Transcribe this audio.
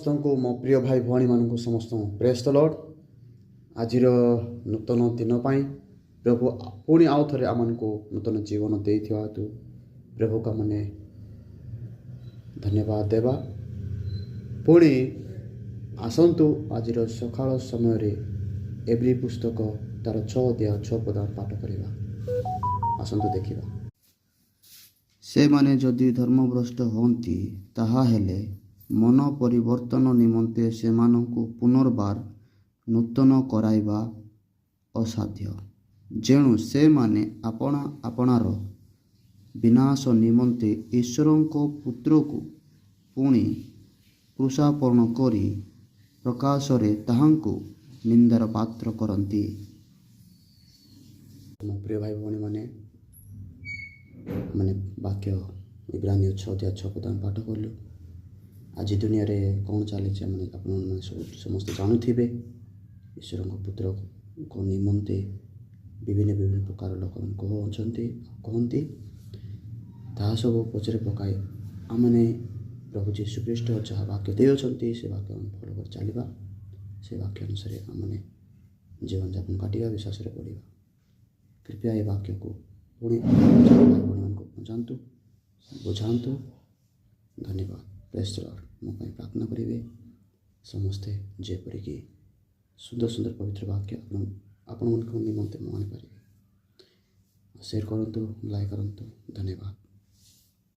ସମସ୍ତଙ୍କୁ ମୋ ପ୍ରିୟ ଭାଇ ଭଉଣୀମାନଙ୍କୁ ସମସ୍ତଙ୍କୁ ପ୍ରେଜ୍ ଦ ଲର୍ଡ। ଆଜିର ନୂତନ ଦିନ ପାଇଁ ପ୍ରଭୁ ପୁଣି ଆଉ ଥରେ ଆମମାନଙ୍କୁ ନୂତନ ଜୀବନ ଦେଇଥିବା ହେତୁ ପ୍ରଭୁକୁ ଆମେ ଧନ୍ୟବାଦ ଦେବା। ପୁଣି ଆସନ୍ତୁ ଆଜିର ସକାଳ ସମୟରେ ଏଭ୍ରି ପୁସ୍ତକ ତାର 6 ପାଠ କରିବା। ଆସନ୍ତୁ ଦେଖିବା। ସେମାନେ ଯଦି ଧର୍ମଭ୍ରଷ୍ଟ ହୁଅନ୍ତି ତାହାହେଲେ ମନ ପରିବର୍ତ୍ତନ ନିମନ୍ତେ ସେମାନଙ୍କୁ ପୁନର୍ବାର ନୂତନ କରାଇବା ଅସାଧ୍ୟ। ଯେଣୁ ସେମାନେ ଆପଣାର ବିନାଶ ନିମନ୍ତେ ଈଶ୍ୱରଙ୍କ ପୁତ୍ରକୁ ପୁଣି କ୍ରୁଶାପରଣ କରି ପ୍ରକାଶରେ ତାହାଙ୍କୁ ନିନ୍ଦାର ପାତ୍ର କରନ୍ତି। ମୋ ପ୍ରିୟ ଭାଇ ଭଉଣୀମାନେ ବାକ୍ୟ ଇବ୍ରାନୀୟ 6 ପାଠ କଲୁ। ଆଜି ଦୁନିଆରେ କ'ଣ ଚାଲିଛି ଆପଣମାନେ ସମସ୍ତେ ଜାଣୁଥିବେ। ଈଶ୍ୱରଙ୍କ ପୁତ୍ରଙ୍କ ନିମନ୍ତେ ବିଭିନ୍ନ ପ୍ରକାର ଲୋକମାନେ କହନ୍ତି। ତାହା ସବୁ ପଛରେ ପକାଇ ଆମମାନେ ପ୍ରଭୁ ଯୀଶୁଖ୍ରୀଷ୍ଟ ଯାହା ବାକ୍ୟ ଦେଇଅଛନ୍ତି ସେ ବାକ୍ୟ ଆମେ ଫଲୋ କରି ଚାଲିବା। ସେ ବାକ୍ୟ ଅନୁସାରେ ଆମମାନେ ଜୀବନଯାପନ କାଟିବା, ବିଶ୍ୱାସରେ ପଡ଼ିବା। କୃପୟା ଏ ବାକ୍ୟକୁ ପୁଣି ଭଉଣୀମାନଙ୍କୁ ବୁଝାନ୍ତୁ। ଧନ୍ୟବାଦ। ପ୍ରେଜ୍ ଦ ଲର୍ଡ। ମୋ ପାଇଁ ପ୍ରାର୍ଥନା କରିବେ ସମସ୍ତେ, ଯେପରିକି ସୁନ୍ଦର ପବିତ୍ର ବାକ୍ୟ ଆପଣମାନଙ୍କ ନିମନ୍ତେ ମୁଁ ଆଣିପାରିବି। ସେୟାର କରନ୍ତୁ, ଲାଇକ୍ କରନ୍ତୁ। ଧନ୍ୟବାଦ।